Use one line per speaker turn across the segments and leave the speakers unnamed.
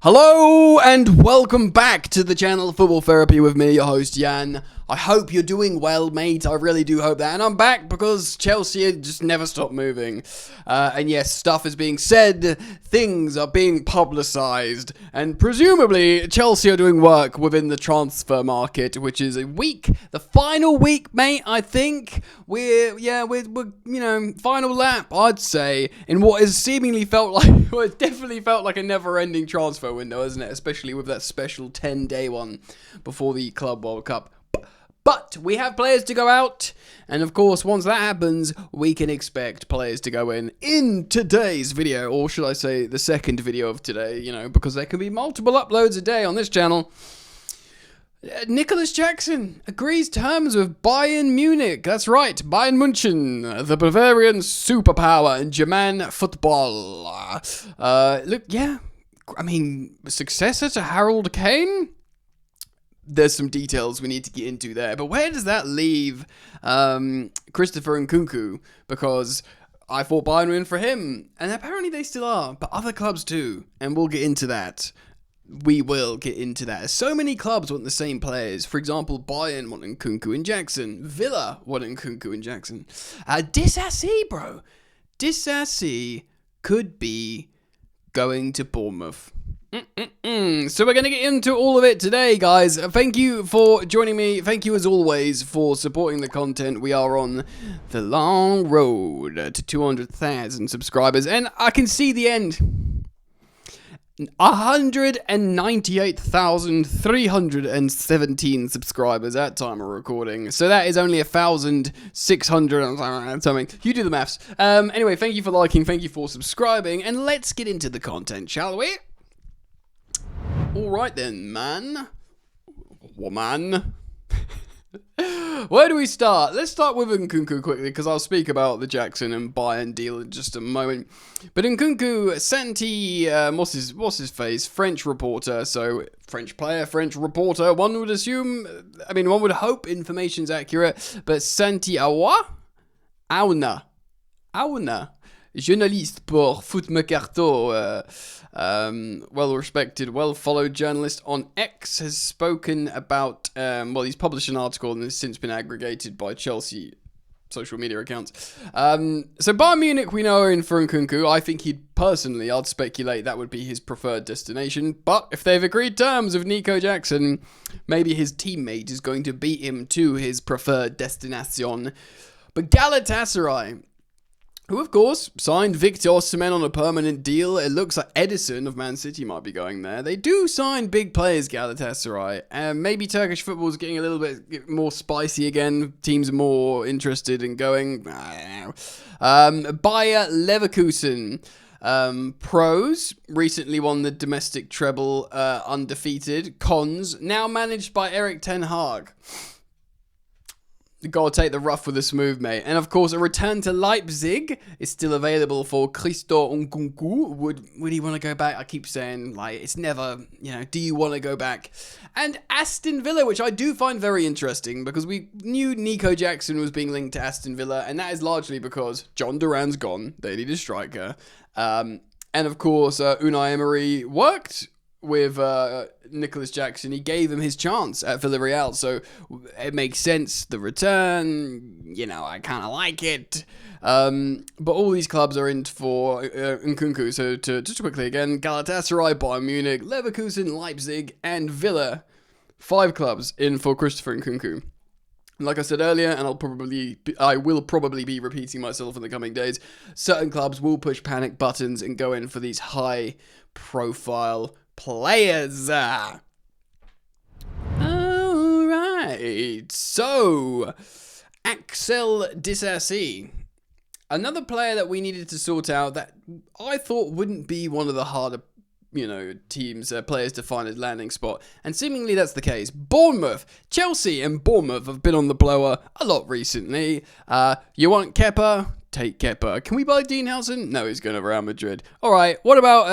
Hello and welcome back to the channel Football Therapy with me, your host Jan. I hope you're doing well, mate. I really do hope that. And I'm back because Chelsea just never stop moving. And yes, stuff is being said, things are being publicised, and presumably Chelsea are doing work within the transfer market, which is the final week, mate. I think we're final lap, I'd say, in what has seemingly felt like, well, it definitely felt like a never-ending transfer window, isn't it? Especially with that special 10-day one before the Club World Cup. But we have players to go out, and of course, once that happens, we can expect players to go in today's video, or should I say the second video of today, because there can be multiple uploads a day on this channel. Nicholas Jackson agrees terms with Bayern Munich. That's right, Bayern München, the Bavarian superpower in German football. Successor to Harold Kane? There's some details we need to get into there. But where does that leave Christopher Nkunku? Because I thought Bayern were in for him. And apparently they still are. But other clubs too. And we'll get into that. We will get into that. So many clubs want the same players. For example, Bayern want Nkunku and Jackson. Villa want Nkunku and Jackson. Disasi, bro. Disasi could be going to Bournemouth. So we're going to get into all of it today, guys. Thank you for joining me. Thank you, as always, for supporting the content. We are on the long road to 200,000 subscribers, and I can see the end. 198,317 subscribers at time of recording. So that is only 1,600 something. You do the maths. Anyway, thank you for liking. Thank you for subscribing. And let's get into the content, shall we? Alright then, man. Woman. Where do we start? Let's start with Nkunku quickly, because I'll speak about the Jackson and Bayern deal in just a moment. But Nkunku, Santi, what's his face? French reporter, so French player, French reporter. One would assume, one would hope information's accurate, but Santi Awa? Auna, journaliste pour Foot Mercato, well-respected, well-followed journalist on X, has spoken about, he's published an article and has since been aggregated by Chelsea social media accounts. So Bayern Munich, we know, are in for Nkunku. I think I'd speculate that would be his preferred destination. But if they've agreed terms with Nico Jackson, maybe his teammate is going to beat him to his preferred destination. But Galatasaray, who, of course, signed Victor Osimhen on a permanent deal. It looks like Edison of Man City might be going there. They do sign big players, Galatasaray. Maybe Turkish football is getting a little bit more spicy again. Teams are more interested in going. I don't know. Bayer Leverkusen. Pros recently won the domestic treble undefeated. Cons, now managed by Erik ten Hag. Gotta take the rough with the smooth, mate. And of course, a return to Leipzig is still available for Christopher Nkunku. Would he want to go back? I keep saying, it's never, do you want to go back? And Aston Villa, which I do find very interesting, because we knew Nico Jackson was being linked to Aston Villa, and that is largely because John Duran's gone. They need a striker. And of course, Unai Emery worked with Nicholas Jackson. He gave him his chance at Villarreal, so it makes sense. The return, I kind of like it. But all these clubs are in for Nkunku. So to just quickly again, Galatasaray, Bayern Munich, Leverkusen, Leipzig, and Villa. 5 clubs in for Christopher Nkunku. Like I said earlier, and I will probably be repeating myself in the coming days, certain clubs will push panic buttons and go in for these high-profile players. Alright, so Axel Disasi, another player that we needed to sort out that I thought wouldn't be one of the harder players to find his landing spot, and seemingly that's the case. Bournemouth, Chelsea and Bournemouth have been on the blower a lot recently. You want Kepa? take Kepa. Can we buy Dean Howson? No, he's going to Real Madrid. All right, what about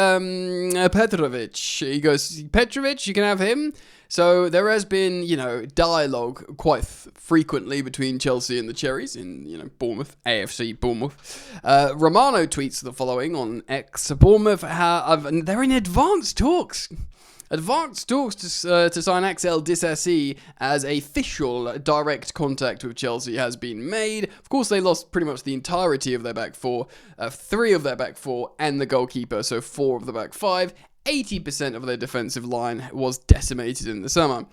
Petrovic? He goes, Petrovic, you can have him. So there has been, dialogue quite frequently between Chelsea and the Cherries in, Bournemouth, AFC Bournemouth. Romano tweets the following on X. Bournemouth, they're in advanced talks. Advanced talks to sign Axel Disasi as official direct contact with Chelsea has been made. Of course, they lost pretty much the entirety of their back four, 3 of their back 4, and the goalkeeper, so 4 of the back 5. 80% of their defensive line was decimated in the summer.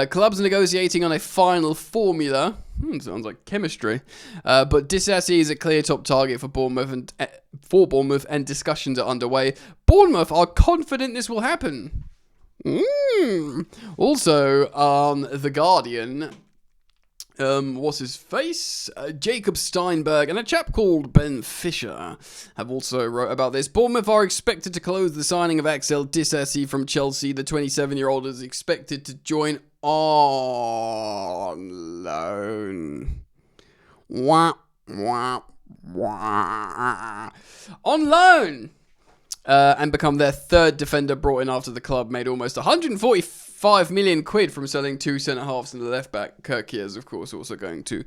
Clubs negotiating on a final formula. Sounds like chemistry. But Disasi is a clear top target for Bournemouth, and discussions are underway. Bournemouth are confident this will happen. Also, on The Guardian, what's his face? Jacob Steinberg and a chap called Ben Fisher have also wrote about this. Bournemouth are expected to close the signing of Axel Disasi from Chelsea. The 27-year-old is expected to join on loan. On loan! And become their 3rd defender brought in after the club made almost 145 million quid from selling 2 centre-halves and the left-back. Kirkiers, of course, also going to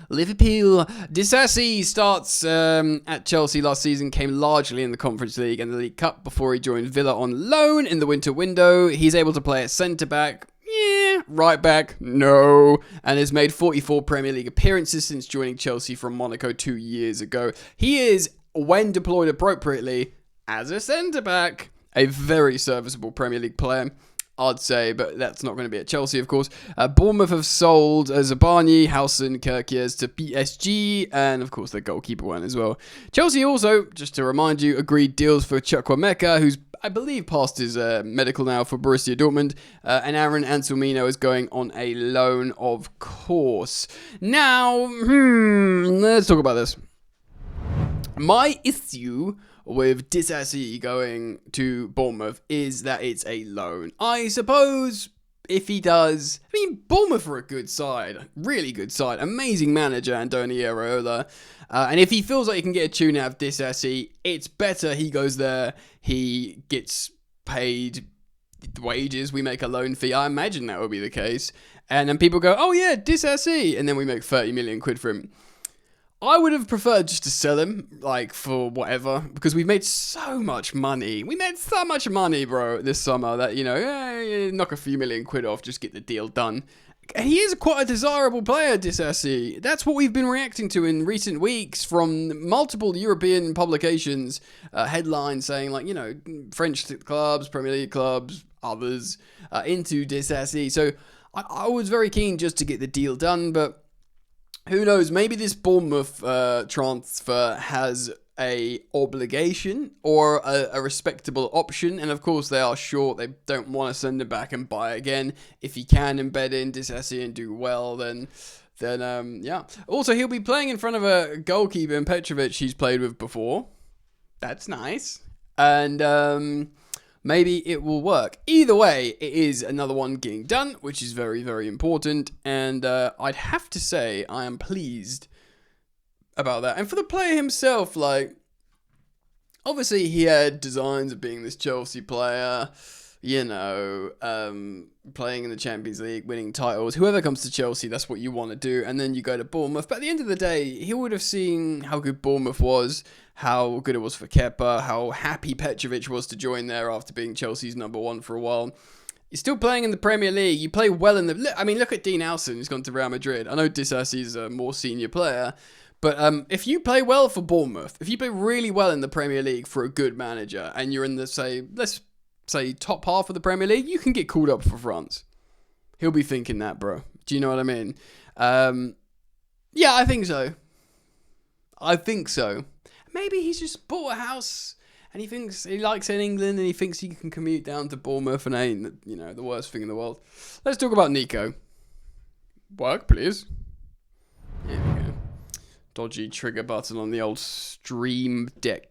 Liverpool. Disasi starts at Chelsea last season, came largely in the Conference League and the League Cup before he joined Villa on loan in the winter window. He's able to play at centre-back. Yeah. Right back, no. And has made 44 Premier League appearances since joining Chelsea from Monaco 2 years ago. He is, when deployed appropriately, as a centre-back, a very serviceable Premier League player, I'd say, but that's not going to be at Chelsea, of course. Bournemouth have sold Zabani, Howson, Kirkiers to PSG, and of course their goalkeeper went as well. Chelsea also, just to remind you, agreed deals for Chukwuemeka, who's, I believe, passed his medical now for Borussia Dortmund, and Aaron Anselmino is going on a loan, of course. Now, let's talk about this. My issue with Disasi going to Bournemouth is that it's a loan. I suppose if he does, Bournemouth are a good side, really good side, amazing manager Andoni Iraola, and if he feels like he can get a tune out of Disasi, it's better he goes there, he gets paid the wages, we make a loan fee. I imagine that would be the case, and then people go, oh yeah, Disasi, and then we make 30 million quid for him. I would have preferred just to sell him, for whatever, because we've made so much money. We made so much money, bro, this summer that, knock a few million quid off, just get the deal done. He is quite a desirable player, Disasi. That's what we've been reacting to in recent weeks from multiple European publications, headlines saying, French clubs, Premier League clubs, others, into Disasi. So I was very keen just to get the deal done, but who knows, maybe this Bournemouth transfer has a obligation or a respectable option, and of course they are short, they don't want to send him back and buy again. If he can embed in Disasi and do well, then yeah. Also, he'll be playing in front of a goalkeeper in Petrovic he's played with before. That's nice. And maybe it will work. Either way, it is another one getting done, which is very, very important. And I'd have to say I am pleased about that. And for the player himself, obviously he had designs of being this Chelsea player, playing in the Champions League, winning titles. Whoever comes to Chelsea, that's what you want to do. And then you go to Bournemouth. But at the end of the day, he would have seen how good Bournemouth was, how good it was for Kepa, how happy Petrovic was to join there after being Chelsea's number 1 for a while. You're still playing in the Premier League. You play well in the... look at Dean Howson, who's gone to Real Madrid. I know Disasi is a more senior player, but if you play well for Bournemouth, if you play really well in the Premier League for a good manager, and you're in the, let's say, top half of the Premier League, you can get called up for France. He'll be thinking that, bro. Do you know what I mean? Yeah, I think so. Maybe he's just bought a house and he thinks he likes it in England and he thinks he can commute down to Bournemouth and ain't, the worst thing in the world. Let's talk about Nico. Work, please. Here we go. Dodgy trigger button on the old stream deck.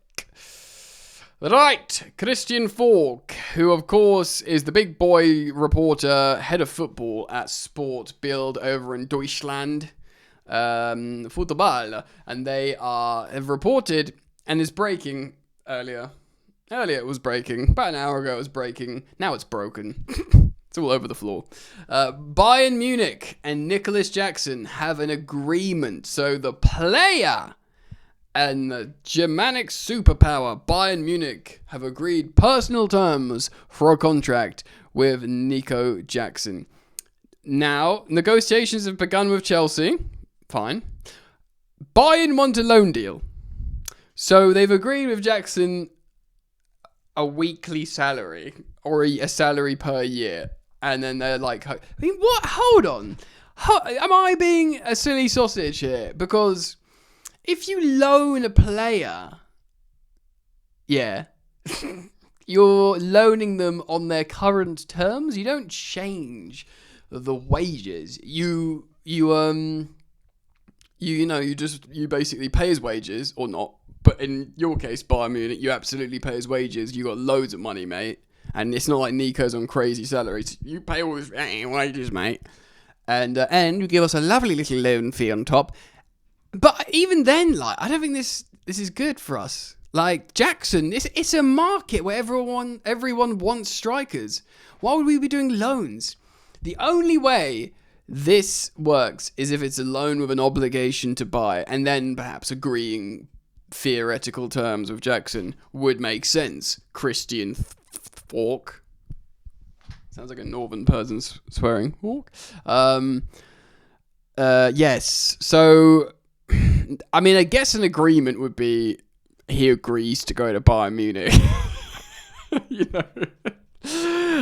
Right, Christian Falk, who of course is the big boy reporter, head of football at Sport Bild over in Deutschland. Football, and they have reported, and is breaking earlier. Earlier it was breaking. About an hour ago it was breaking. Now it's broken. It's all over the floor. Bayern Munich and Nicholas Jackson have an agreement. So the player and the Germanic superpower Bayern Munich have agreed personal terms for a contract with Nico Jackson. Now, negotiations have begun with Chelsea. Fine. Bayern want a loan deal. So they've agreed with Jackson a weekly salary or a salary per year. And then they're like, I mean, what? Hold on. Am I being a silly sausage here? Because if you loan a player, yeah, you're loaning them on their current terms. You don't change the wages. You basically pay his wages or not. But in your case, Bayern Munich, you absolutely pay his wages. You got loads of money, mate. And it's not like Nico's on crazy salaries. You pay all his wages, mate. And you give us a lovely little loan fee on top. But even then, like, I don't think this is good for us. Like, Jackson, it's a market where everyone wants strikers. Why would we be doing loans? The only way this works is if it's a loan with an obligation to buy, and then perhaps agreeing theoretical terms with Jackson would make sense. Christian Fork. Sounds like a northern person swearing. Fork. Yes. So, I mean, I guess an agreement would be he agrees to go to Bayern Munich. You know,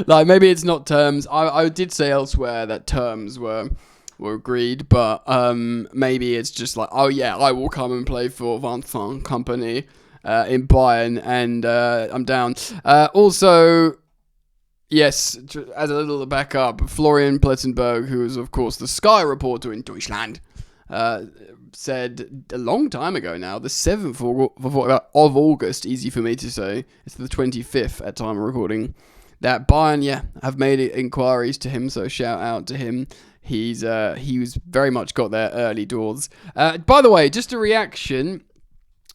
like maybe it's not terms. I did say elsewhere that terms were agreed, but maybe it's just like, oh yeah, I will come and play for Vincent Company in Bayern, and I'm down. Also, yes, as a little backup, Florian Plettenberg, who is of course the Sky reporter in Deutschland, said a long time ago now, the 7th of August, easy for me to say, it's the 25th at time of recording, that Bayern, have made inquiries to him, so shout out to him. He's very much got there early doors. By the way, just a reaction.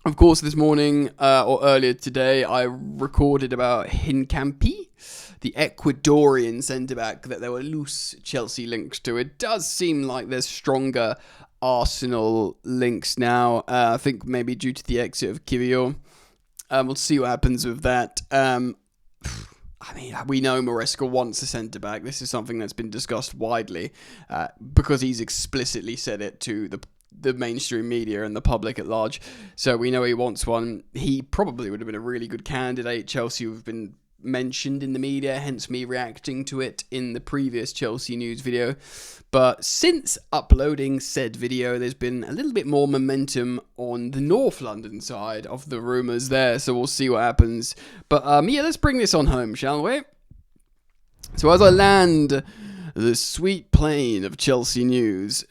Of course, this morning or earlier today, I recorded about Nkunku, the Ecuadorian centre-back, that there were loose Chelsea links to. It does seem like there's stronger Arsenal links now. I think maybe due to the exit of Kiwior. We'll see what happens with that. I mean, we know Maresca wants a centre-back. This is something that's been discussed widely because he's explicitly said it to the mainstream media and the public at large. So we know he wants one. He probably would have been a really good candidate. Chelsea have been mentioned in the media, hence me reacting to it in the previous Chelsea news video. But since uploading said video, there's been a little bit more momentum on the North London side of the rumours there, so we'll see what happens. But let's bring this on home, shall we? So as I land the sweet plane of Chelsea news,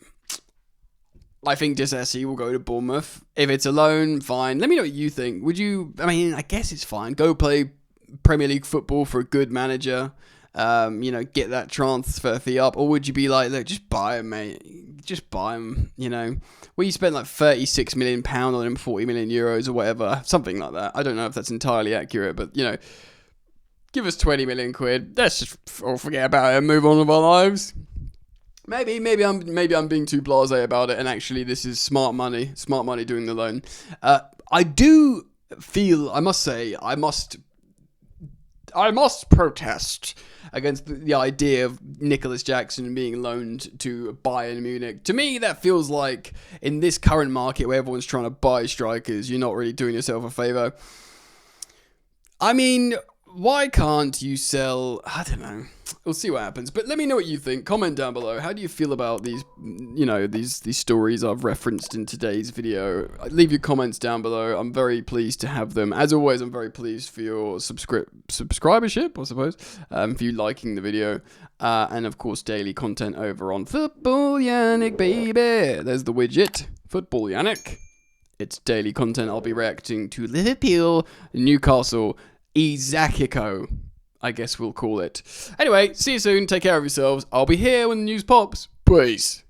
I think Disasi will go to Bournemouth. If it's a loan, fine. Let me know what you think. Would you, I guess it's fine. Go play Premier League football for a good manager, get that transfer fee up, or would you be like, look, just buy him, mate, just buy him, well, you spent like £36 million on him, 40 million euros or whatever, something like that. I don't know if that's entirely accurate, but give us 20 million quid, let's just all forget about it and move on with our lives. Maybe I'm being too blasé about it, and actually this is smart money doing the loan. I do feel, I must protest against the idea of Nicholas Jackson being loaned to Bayern Munich. To me, that feels like, in this current market where everyone's trying to buy strikers, you're not really doing yourself a favour. I mean, why can't you sell... I don't know. We'll see what happens. But let me know what you think. Comment down below. How do you feel about these, these stories I've referenced in today's video? Leave your comments down below. I'm very pleased to have them. As always, I'm very pleased for your subscribership, I suppose, for you liking the video. And, of course, daily content over on Football Yannick, baby. There's the widget. Football Yannick. It's daily content. I'll be reacting to Liverpool, Newcastle, Izakiko, I guess we'll call it. Anyway, see you soon. Take care of yourselves. I'll be here when the news pops. Peace.